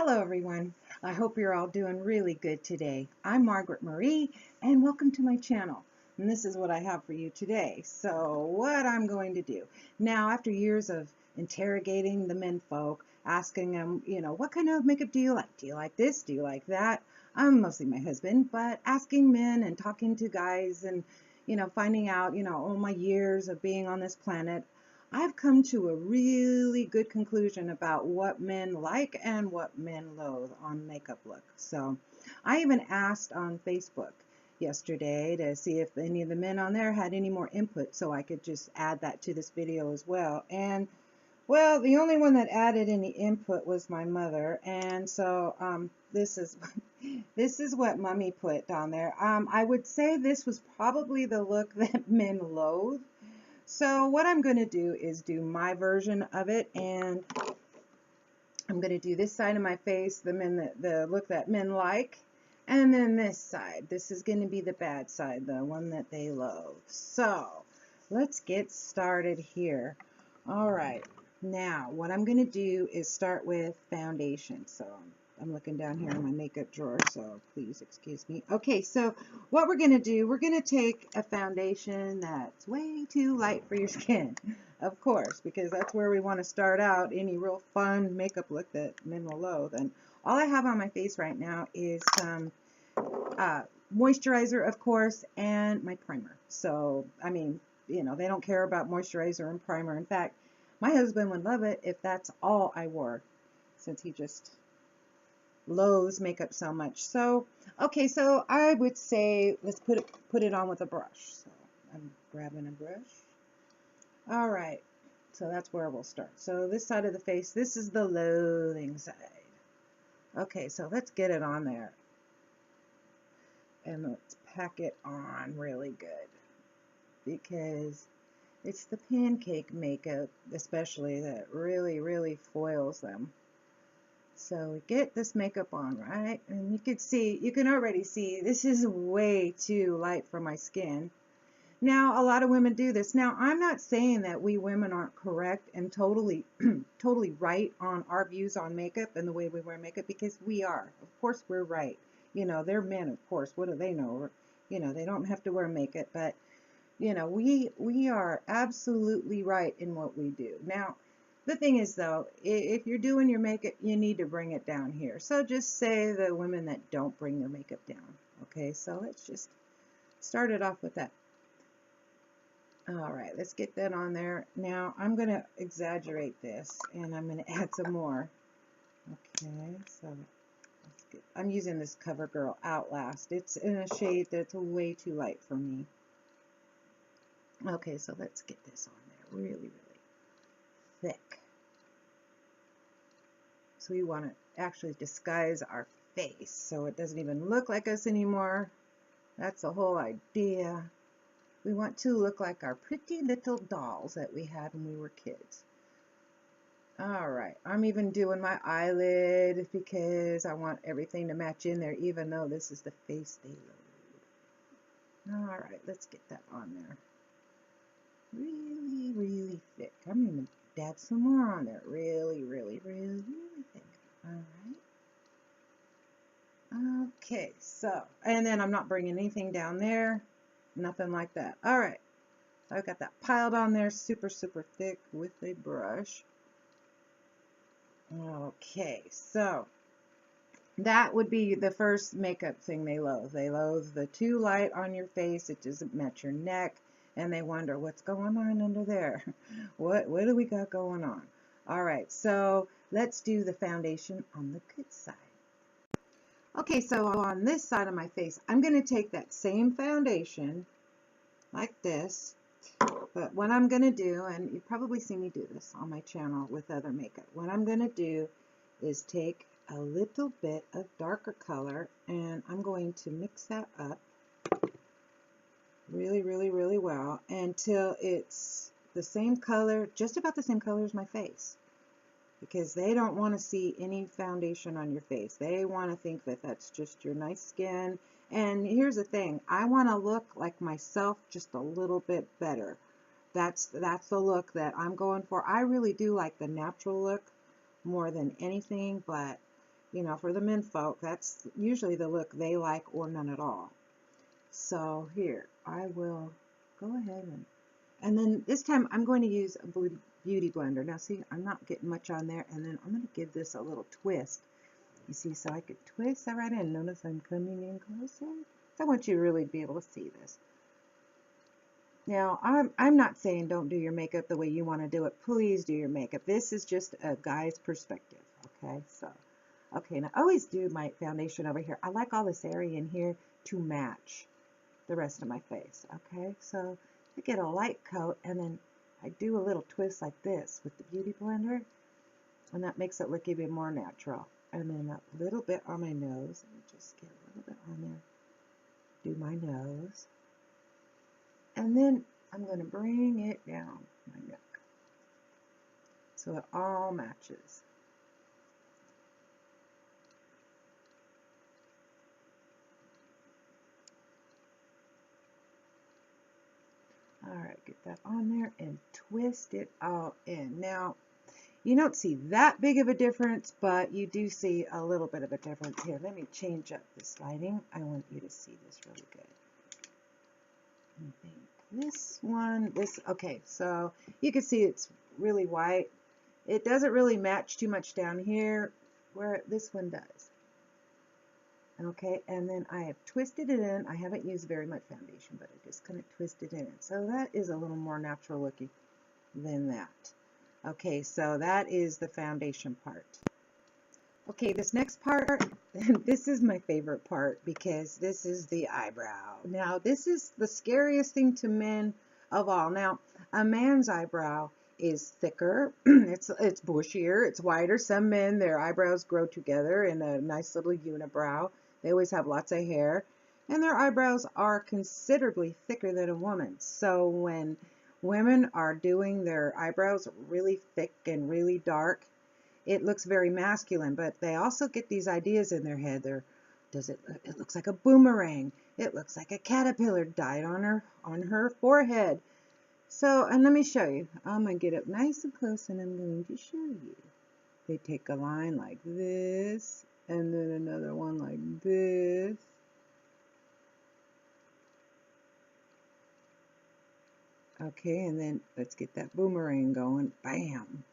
Hello everyone. I hope you're all doing really good today. I'm Margaret Marie and welcome to my channel. And this is what I have for you today. So what I'm going to do. Now after years of interrogating the men folk, asking them, what kind of makeup do you like? Do you like this? Do you like that? I'm mostly my husband, but asking men and talking to guys and finding out, all my years of being on this planet, I've come to a really good conclusion about what men like and what men loathe on makeup look. So I even asked on Facebook yesterday to see if any of the men on there had any more input so I could just add that to this video as well. And well, the only one that added any input was my mother, and so this is this is what Mummy put down there. I would say this was probably the look that men loathe. So what I'm going to do is do my version of it, and I'm going to do this side of my face, the look that men like, and then this side. This is going to be the bad side, the one that they loathe. So let's get started here. All right, now what I'm going to do is start with foundation. So I'm looking down here in my makeup drawer, so please excuse me. Okay, so what we're going to do, we're going to take a foundation that's way too light for your skin, of course, because that's where we want to start out any real fun makeup look that men will loathe. And all I have on my face right now is some moisturizer, of course, and my primer. So, I mean, they don't care about moisturizer and primer. In fact, my husband would love it if that's all I wore, since he just loathes makeup so much. So, okay, so I would say let's put it on with a brush. So I'm grabbing a brush. All right, so that's where we'll start. So this side of the face, this is the loathing side. Okay, so let's get it on there. And let's pack it on really good, because it's the pancake makeup especially that really foils them. So we get this makeup on, right? And you can already see this is way too light for my skin. Now, a lot of women do this. Now, I'm not saying that we women aren't correct and totally right on our views on makeup and the way we wear makeup, because we are. Of course, we're right. They're men, of course. What do they know? They don't have to wear makeup, but we are absolutely right in what we do. Now, the thing is, though, if you're doing your makeup, you need to bring it down here. So just say the women that don't bring their makeup down. Okay, so let's just start it off with that. All right, let's get that on there. Now, I'm going to exaggerate this, and I'm going to add some more. Okay, so I'm using this CoverGirl Outlast. It's in a shade that's way too light for me. Okay, so let's get this on there really thick. So we want to actually disguise our face so it doesn't even look like us anymore. That's the whole idea. We want to look like our pretty little dolls that we had when we were kids. All right, I'm even doing my eyelid because I want everything to match in there, even though this is the face they loathe. All right, let's get that on there. Really thick. I'm going to dab some more on there. Really thick. All right. Okay, so, and then I'm not bringing anything down there. Nothing like that. All right. I've got that piled on there super thick with a brush. Okay, so that would be the first makeup thing they loathe. They loathe the too light on your face. It doesn't match your neck. And they wonder what's going on under there. What do we got going on? All right, so let's do the foundation on the good side. Okay, so on this side of my face, I'm going to take that same foundation like this. But what I'm going to do, and you've probably seen me do this on my channel with other makeup, what I'm going to do is take a little bit of darker color, and I'm going to mix that up really well until it's the same color, just about the same color as my face, because they don't want to see any foundation on your face. They want to think that that's just your nice skin. And here's the thing, I want to look like myself just a little bit better. That's the look that I'm going for. I really do like the natural look more than anything, but you know, for the men folk, that's usually the look they like, or none at all. So here, I will go ahead and then this time I'm going to use a beauty blender. Now see, I'm not getting much on there, and then I'm going to give this a little twist. You see, so I could twist that right in. Notice I'm coming in closer. I want you to really be able to see this. Now, I'm not saying don't do your makeup the way you want to do it. Please do your makeup. This is just a guy's perspective, okay? So, okay, now I always do my foundation over here. I like all this area in here to match the rest of my face, okay? So, I get a light coat, and then I do a little twist like this with the Beauty Blender, and that makes it look even more natural. And then a little bit on my nose. Let me just get a little bit on there. Do my nose. And then I'm going to bring it down my neck so it all matches. All right, get that on there and twist it all in. Now, you don't see that big of a difference, but you do see a little bit of a difference here. Let me change up this lighting. I want you to see this really good. I think this one, okay, so you can see it's really white. It doesn't really match too much down here where this one does. Okay, and then I have twisted it in. I haven't used very much foundation, but I just kind of twisted it in. So that is a little more natural looking than that. Okay, so that is the foundation part. Okay, this next part, this is my favorite part because this is the eyebrow. Now, this is the scariest thing to men of all. Now, a man's eyebrow is thicker, it's bushier, it's wider. Some men, their eyebrows grow together in a nice little unibrow. They always have lots of hair, and their eyebrows are considerably thicker than a woman's. So when women are doing their eyebrows really thick and really dark, it looks very masculine, but they also get these ideas in their head. It looks like a boomerang. It looks like a caterpillar died on her forehead. So, and let me show you. I'm going to get up nice and close, and I'm going to show you. They take a line like this, and then another one like this. Okay, and then let's get that boomerang going. Bam!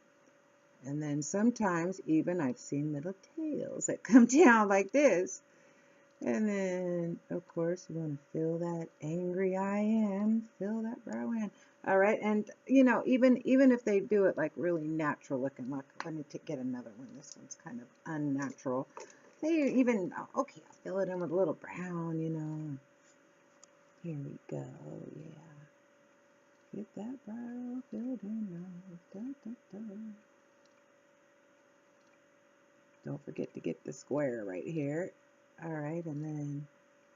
And then sometimes even I've seen little tails that come down like this. And then, of course, you want to fill that angry eye in, fill that brow in. All right, and you know, even if they do it like really natural looking, like let me get another one. This one's kind of unnatural. They even, okay, I'll fill it in with a little brown, you know. Here we go, yeah. Get that brow filled in now. Da, da, da. Don't forget to get the square right here. All right, and then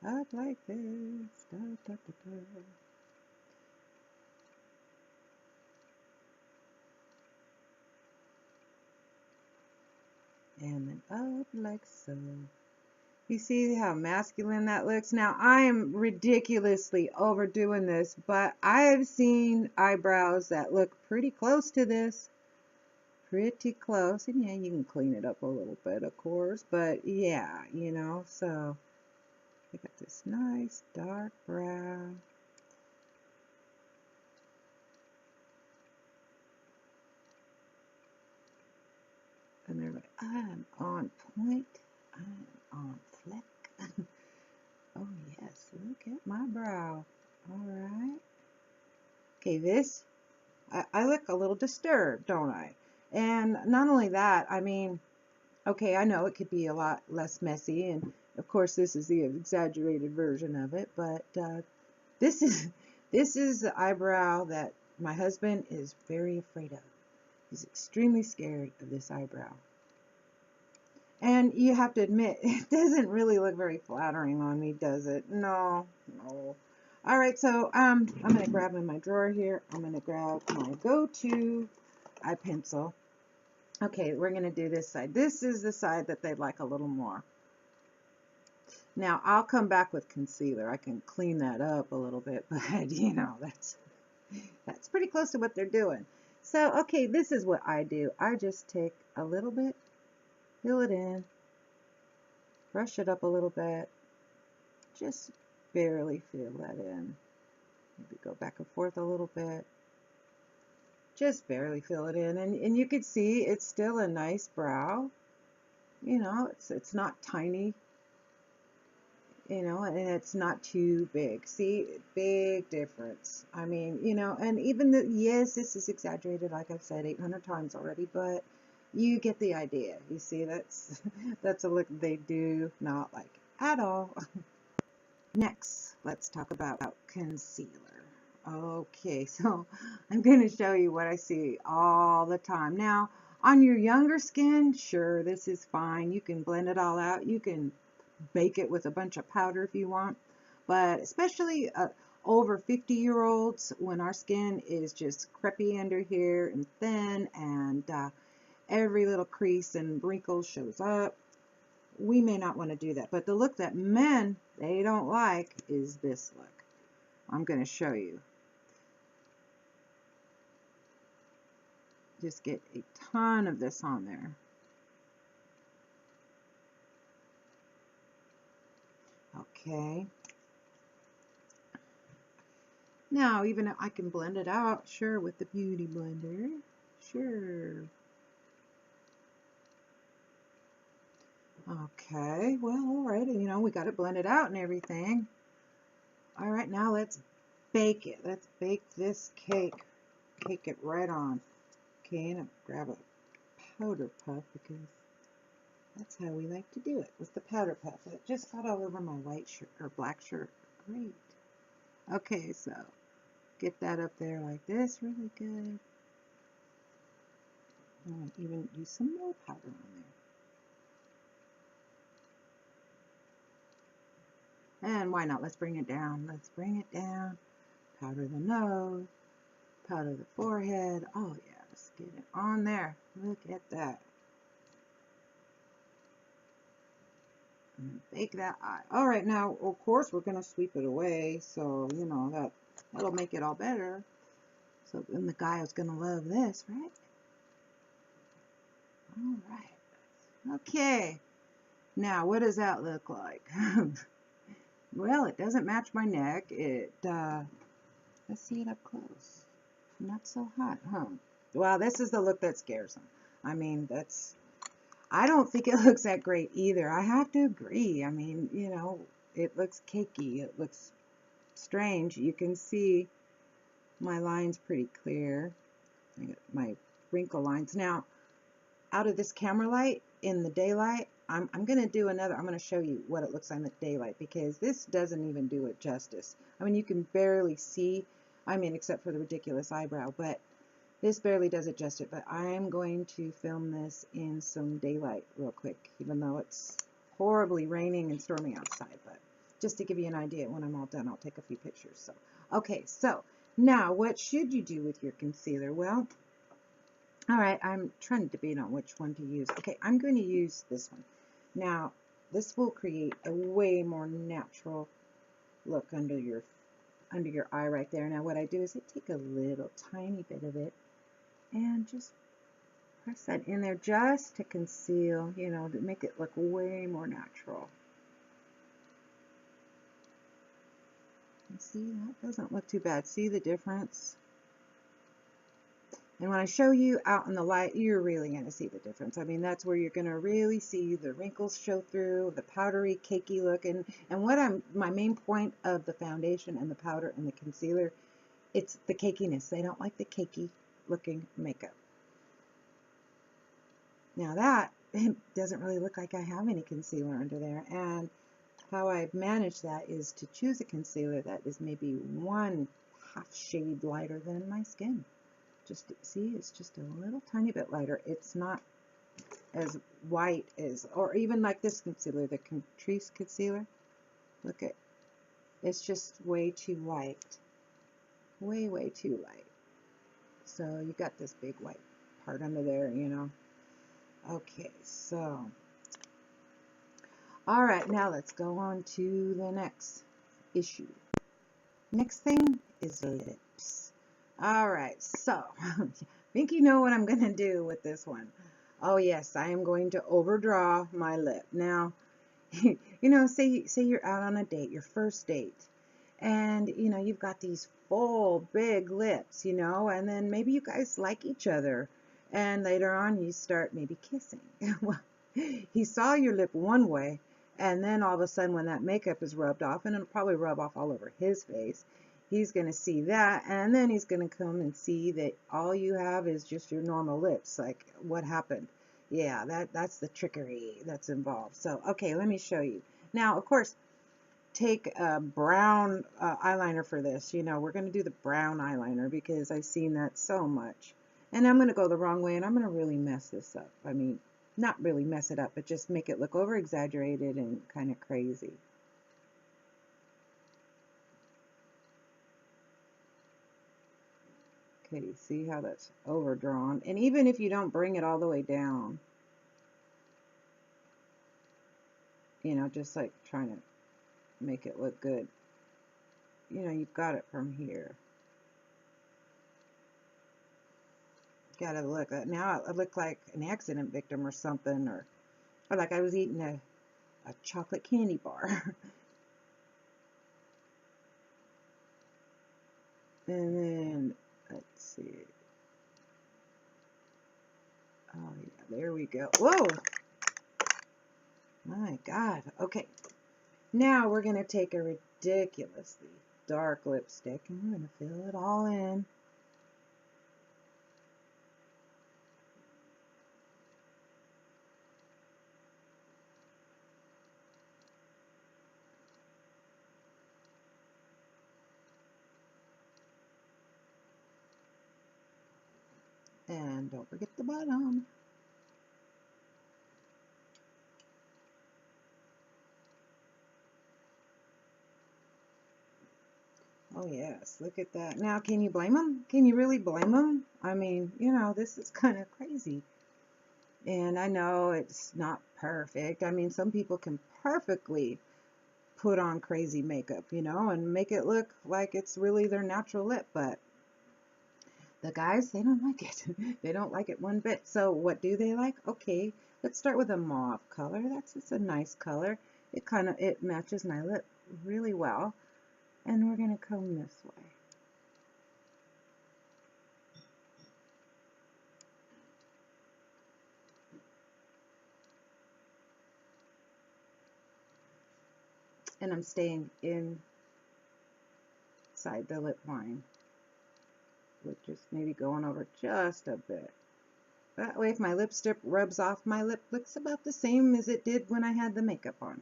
up like this. Da, da, da, da. And then up like so. You see how masculine that looks? Now, I am ridiculously overdoing this, but I've seen eyebrows that look pretty close to this. Pretty close. And yeah, you can clean it up a little bit, of course, but yeah, you know, so I got this nice dark brow. And they're like, I'm on point. I'm on fleck. Oh yes, look at my brow. All right. Okay, this, I look a little disturbed, don't I? And not only that, I mean, okay, I know it could be a lot less messy, and of course this is the exaggerated version of it, but this is the eyebrow that my husband is very afraid of. He's extremely scared of this eyebrow. And you have to admit, it doesn't really look very flattering on me, does it? No, no. All right, so I'm going to grab in my drawer here. I'm going to grab my go-to eye pencil. Okay, we're going to do this side. This is the side that they'd like a little more. Now, I'll come back with concealer. I can clean that up a little bit, but, you know, that's pretty close to what they're doing. So, okay, this is what I do. I just take a little bit, fill it in, brush it up a little bit. Just barely fill that in. Maybe go back and forth a little bit. Just barely fill it in. And you can see it's still a nice brow. You know, it's not tiny. You know, and it's not too big. See, big difference. I mean, you know, and even yes, this is exaggerated, like I've said 800 times already, but you get the idea. You see, that's that's a look they do not like at all. Next, let's talk about concealer. Okay, so I'm going to show you what I see all the time. Now, on your younger skin, sure, this is fine. You can blend it all out. You can bake it with a bunch of powder if you want. But especially over 50-year-olds, when our skin is just crepey under here and thin and every little crease and wrinkle shows up, we may not want to do that. But the look that men, they don't like is this look. I'm going to show you. Just get a ton of this on there. Okay. Now, even if I can blend it out, sure, with the Beauty Blender. Sure. Okay, well, all right, you know, we got it blended out and everything. All right, now let's bake it. Let's bake this cake. Cake it right on. Okay, and I'll grab a powder puff because that's how we like to do it, with the powder puff. It just got all over my white shirt or black shirt. Great. Okay, so get that up there like this, really good. And even use some more powder on there. And why not? Let's bring it down. Let's bring it down. Powder the nose. Powder the forehead. Oh yeah, let's get it on there. Look at that. And bake that eye. All right, now of course we're gonna sweep it away, so you know that'll make it all better. So then the guy is gonna love this, right? All right. Okay. Now what does that look like? Well, it doesn't match my neck. Let's see it up close. Not so hot, huh? Well, this is the look that scares them. I mean, I don't think it looks that great either. I have to agree. I mean, you know, it looks cakey. It looks strange. You can see my lines pretty clear. I got my wrinkle lines. Now, out of this camera light, in the daylight, I'm going to do another. I'm going to show you what it looks like in the daylight because this doesn't even do it justice. I mean, you can barely see, I mean, except for the ridiculous eyebrow, but this barely does it justice. But I'm going to film this in some daylight real quick, even though it's horribly raining and storming outside. But just to give you an idea, when I'm all done, I'll take a few pictures. So, okay, so now what should you do with your concealer? Well, all right, I'm trying to debate on which one to use. Okay, I'm going to use this one. Now, this will create a way more natural look under your eye right there. Now, what I do is I take a little tiny bit of it and just press that in there just to conceal, you know, to make it look way more natural. And see, that doesn't look too bad. See the difference? And when I show you out in the light, you're really going to see the difference. I mean, that's where you're going to really see the wrinkles show through, the powdery, cakey look. And my main point of the foundation and the powder and the concealer, it's the cakiness. They don't like the cakey looking makeup. Now that doesn't really look like I have any concealer under there. And how I've managed that is to choose a concealer that is maybe 1/2 shade lighter than my skin. Just see, it's just a little tiny bit lighter. It's not as white as, or even like this concealer, the Catrice concealer. Look at, it's just way too light. Way too light. So you got this big white part under there, you know. Okay, so, all right, now let's go on to the next issue. Next thing is lips. All right, so I think you know what I'm going to do with this one. Oh yes, I am going to overdraw my lip. Now, You know, say you're out on a date, your first date, and you know you've got these full big lips, you know, and then maybe you guys like each other, and later on you start maybe kissing. Well, he saw your lip one way, and then all of a sudden when that makeup is rubbed off, and it'll probably rub off all over his face, he's going to see that, and then he's going to come and see that all you have is just your normal lips. Like, what happened? Yeah, that's the trickery that's involved. So okay, let me show you. Now of course, take a brown eyeliner for this. You know, we're going to do the brown eyeliner because I've seen that so much. And I'm going to go the wrong way, and I'm going to really mess this up. I mean, not really mess it up, but just make it look over exaggerated and kind of crazy. Okay, see how that's overdrawn? And even if you don't bring it all the way down, you know, just like trying to make it look good, you know, you've got it from here. Gotta look. Now I look like an accident victim or something, or like I was eating a chocolate candy bar. And then, let's see. Oh, yeah, there we go. Whoa! My God. Okay. Now we're going to take a ridiculously dark lipstick and we're going to fill it all in. And don't forget the bottom. Oh yes, look at that. Now, can you blame them? Can you really blame them? I mean, you know, this is kind of crazy. And I know it's not perfect. I mean, some people can perfectly put on crazy makeup, you know, and make it look like it's really their natural lip, but the guys, they don't like it. They don't like it one bit. So what do they like? Okay, let's start with a mauve color. That's just a nice color. It matches my lip really well. And we're gonna comb this way. And I'm staying inside the lip line, with just maybe going over just a bit. That way, if my lipstick rubs off, my lip looks about the same as it did when I had the makeup on.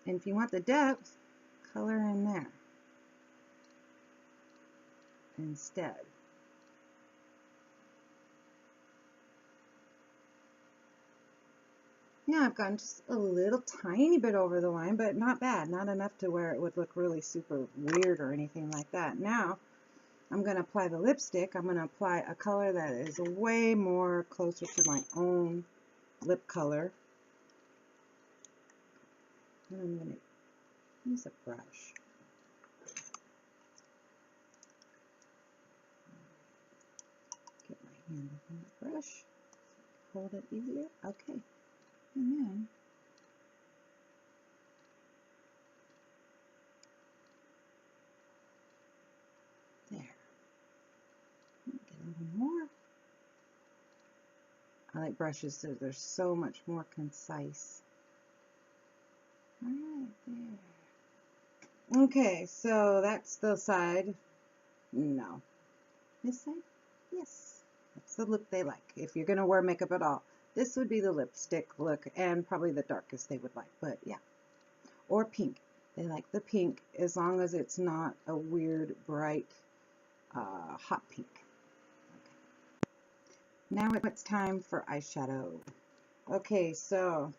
And if you want the depth, color in there instead. Yeah, I've gone just a little tiny bit over the line, but not bad. Not enough to where it would look really super weird or anything like that. Now, I'm going to apply the lipstick. I'm going to apply a color that is way more closer to my own lip color. And I'm going to use a brush. Get my hand on the brush. Hold it easier. Okay. And then there. Get a little more. I like brushes so they're so much more concise. All right, there. Okay, so that's the side. No. This side? Yes. That's the look they like. If you're going to wear makeup at all, this would be the lipstick look and probably the darkest they would like. But yeah. Or pink. They like the pink as long as it's not a weird, bright, hot pink. Okay. Now it's time for eyeshadow. Okay, so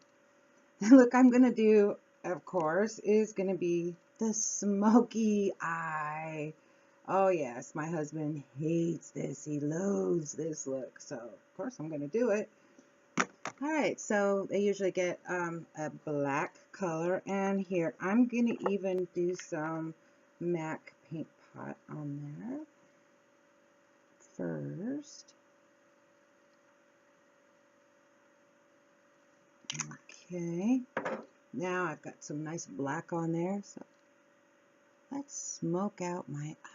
the look I'm going to do, of course, is going to be the smoky eye. Oh yes, my husband hates this. He loathes this look. So, of course, I'm going to do it. All right, so they usually get a black color, and here I'm gonna even do some MAC paint pot on there first. Okay, now I've got some nice black on there, so let's smoke out my eye.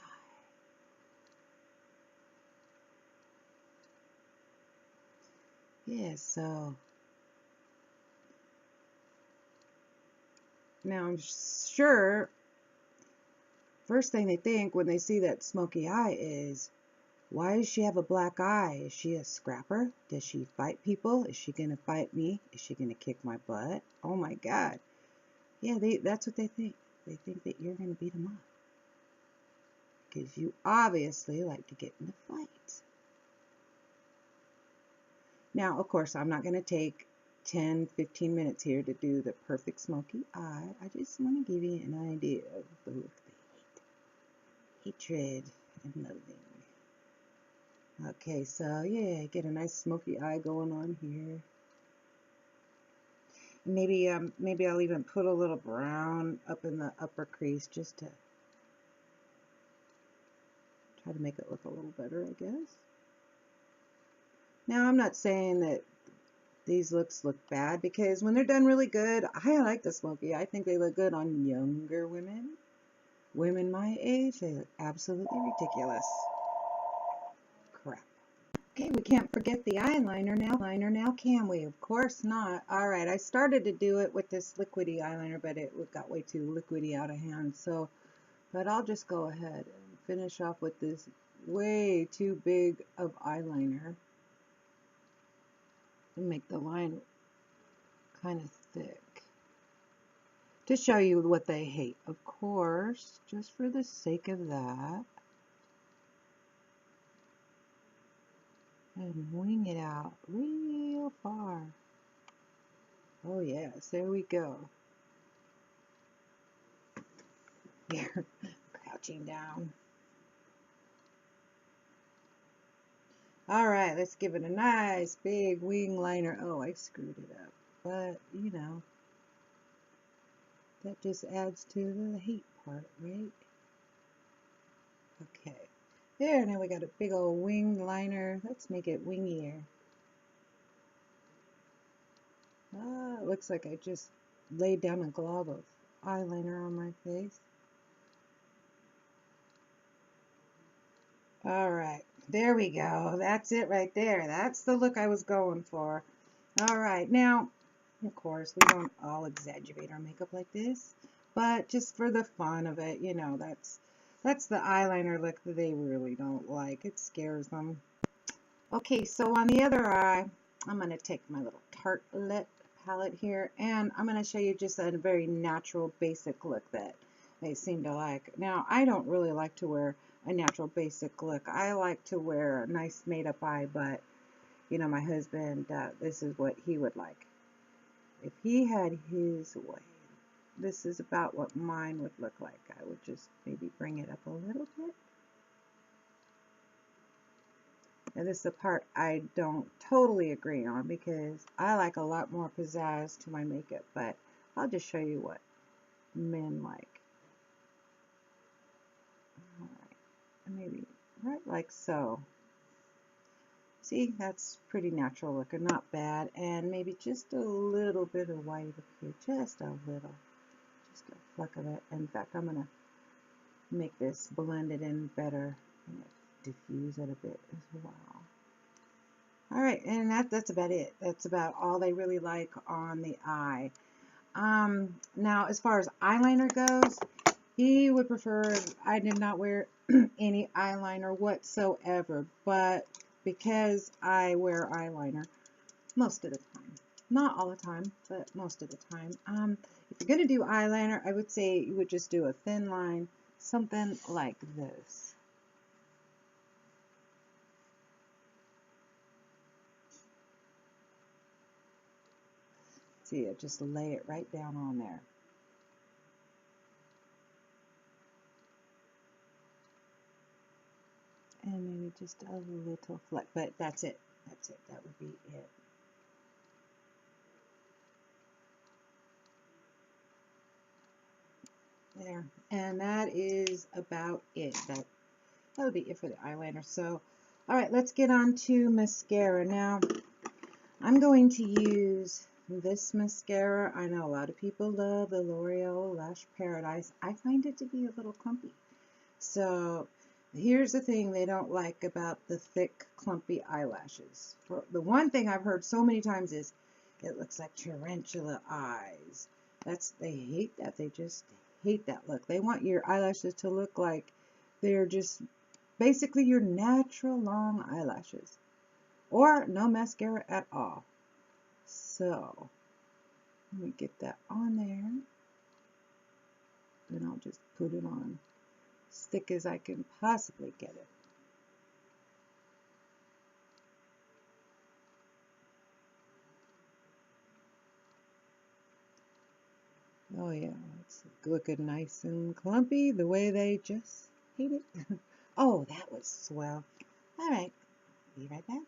Yeah, so now I'm sure first thing they think when they see that smoky eye is, why does she have a black eye? Is she a scrapper? Does she fight people? Is she gonna fight me? Is she gonna kick my butt? Oh my God. Yeah, that's what they think. They think that you're gonna beat them up. Because you obviously like to get in a fight. Now, of course, I'm not gonna take 10-15 minutes here to do the perfect smoky eye. I just want to give you an idea of the look they hate. Hatred and loathing. Okay, so yeah, get a nice smoky eye going on here. Maybe I'll even put a little brown up in the upper crease just to try to make it look a little better, I guess. Now, I'm not saying that these looks look bad, because when they're done really good, I like the smoky. I think they look good on younger women. Women my age, they look absolutely ridiculous. Crap. Okay, we can't forget the eyeliner now, can we? Of course not. All right, I started to do it with this liquidy eyeliner, but it got way too liquidy out of hand. So, but I'll just go ahead and finish off with this way too big of eyeliner and make the line kind of thick to show you what they hate. Of course, just for the sake of that. And wing it out real far. Oh yes, there we go. Here, crouching down. All right, let's give it a nice big wing liner. Oh, I screwed it up, but you know, that just adds to the hate part, right? Okay, there, now we got a big old wing liner. Let's make it wingier. Ah, it looks like I just laid down a glob of eyeliner on my face. All right, there we go. That's it right there. That's the look I was going for. All right, now, of course, we don't all exaggerate our makeup like this, but just for the fun of it, you know, that's the eyeliner look that they really don't like. It scares them. Okay, so on the other eye, I'm going to take my little Tartelette palette here, and I'm going to show you just a very natural, basic look that they seem to like. Now, I don't really like to wear a natural, basic look. I like to wear a nice made-up eye, but, you know, my husband, this is what he would like. If he had his way, this is about what mine would look like. I would just maybe bring it up a little bit. Now this is the part I don't totally agree on, because I like a lot more pizzazz to my makeup, but I'll just show you what men like. Alright, maybe right like so. See, that's pretty natural looking, not bad, and maybe just a little bit of white up here, just a little, just a fleck of it. In fact, I'm going to make this blend it in better and diffuse it a bit as well. Alright, and that's about it. That's about all they really like on the eye. Now, as far as eyeliner goes, he would prefer I did not wear any eyeliner whatsoever, but because I wear eyeliner most of the time, not all the time, but most of the time, if you're going to do eyeliner, I would say you would just do a thin line, something like this. See it, just lay it right down on there. And maybe just a little fleck, but that's it. That's it. That would be it. eyeliner, and that is about it. That would be it for the eyeliner. So, all right, let's get on to mascara. Now, I'm going to use this mascara. I know a lot of people love the L'Oreal Lash Paradise. I find it to be a little clumpy. So here's the thing they don't like about the thick, clumpy eyelashes. The one thing I've heard so many times is it looks like tarantula eyes. They hate that. They just hate that look. They want your eyelashes to look like they're just basically your natural long eyelashes, or no mascara at all. So let me get that on there. Then I'll just put it on as thick as I can possibly get it. Oh yeah, it's looking nice and clumpy the way they just hate it. Oh, that was swell. All right, be right back.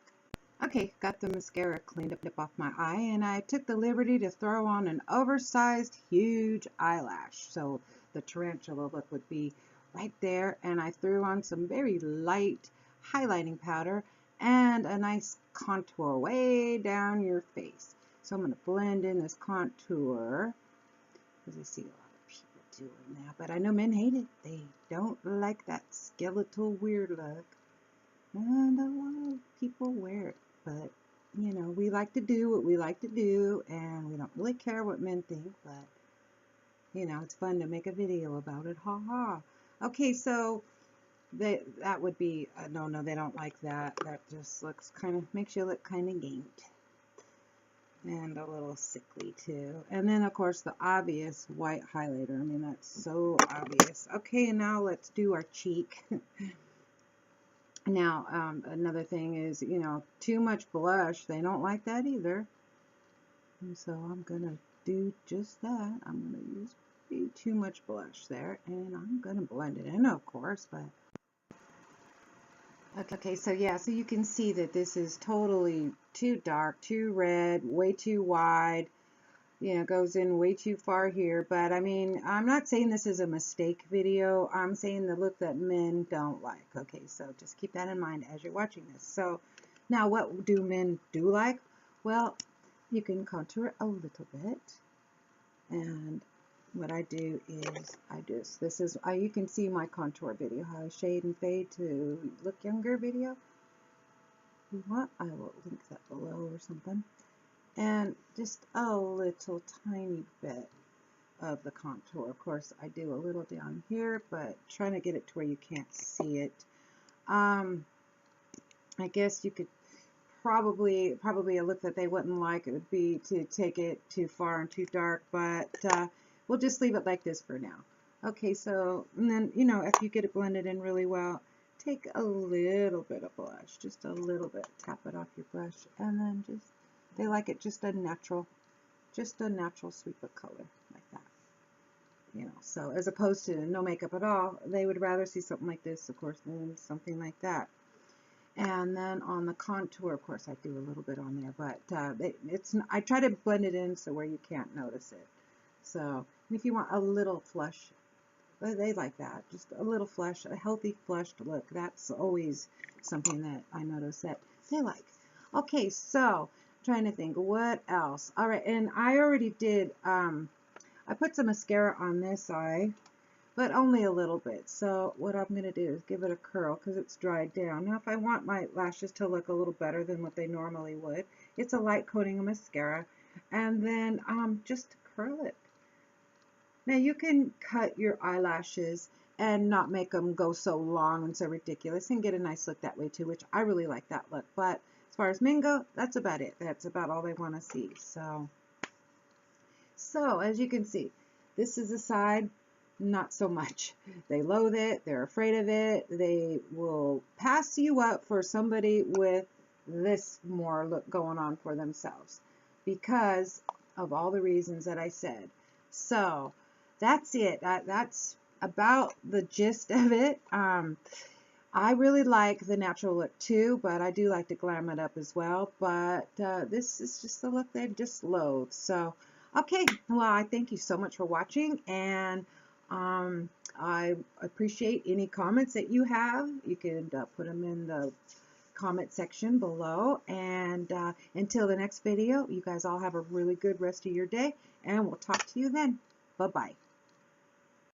Okay, got the mascara cleaned up off my eye, and I took the liberty to throw on an oversized, huge eyelash. So the tarantula look would be right there, and I threw on some very light highlighting powder and a nice contour way down your face. So I'm going to blend in this contour, because I see a lot of people doing that, but I know men hate it. They don't like that skeletal weird look, and a lot of people wear it. But, you know, we like to do what we like to do, and we don't really care what men think, but, you know, it's fun to make a video about it. Ha ha. Okay, so that would be, no, they don't like that. That just looks makes you look kind of gained. And a little sickly too. And then, of course, the obvious white highlighter. I mean, that's so obvious. Okay, and now let's do our cheek. Now, another thing is, you know, too much blush. They don't like that either. And so I'm going to do just that. I'm going to use way too much blush there. And I'm going to blend it in, of course. But okay, so yeah, so you can see that this is totally too dark, too red, way too wide. You know, goes in way too far here. But I mean, I'm not saying this is a mistake video. I'm saying the look that men don't like. Okay, so just keep that in mind as you're watching this. So now, what do men do like? Well, you can contour it a little bit. And what I do is you can see my contour video, how I shade and fade to look younger video. If you want, I will link that below or something. And just a little tiny bit of the contour. Of course, I do a little down here, but trying to get it to where you can't see it. I guess you could probably a look that they wouldn't like, it would be to take it too far and too dark, but we'll just leave it like this for now. Okay, so, and then, you know, if you get it blended in really well, take a little bit of blush, just a little bit, tap it off your brush, and then just, they like it just a natural sweep of color like that. You know, so as opposed to no makeup at all, they would rather see something like this, of course, than something like that. And then on the contour, of course, I do a little bit on there, but I try to blend it in so where you can't notice it. So if you want a little flush, they like that, just a little flush, a healthy flushed look. That's always something that I notice that they like. Okay, so trying to think what else. All right, and I already did, I put some mascara on this eye, but only a little bit. So what I'm going to do is give it a curl because it's dried down. Now if I want my lashes to look a little better than what they normally would, it's a light coating of mascara, and then just curl it. Now you can cut your eyelashes and not make them go so long and so ridiculous and get a nice look that way too, which I really like that look. But as far as men go, that's about it. That's about all they want to see. So as you can see, this is the side, not so much. They loathe it. They're afraid of it. They will pass you up for somebody with this more look going on for themselves because of all the reasons that I said. So that's it. That's about the gist of it. I really like the natural look too, but I do like to glam it up as well. But this is just the look they just loathe. So, okay, well, I thank you so much for watching, and I appreciate any comments that you have. You can put them in the comment section below. And until the next video, you guys all have a really good rest of your day, and we'll talk to you then. Bye-bye.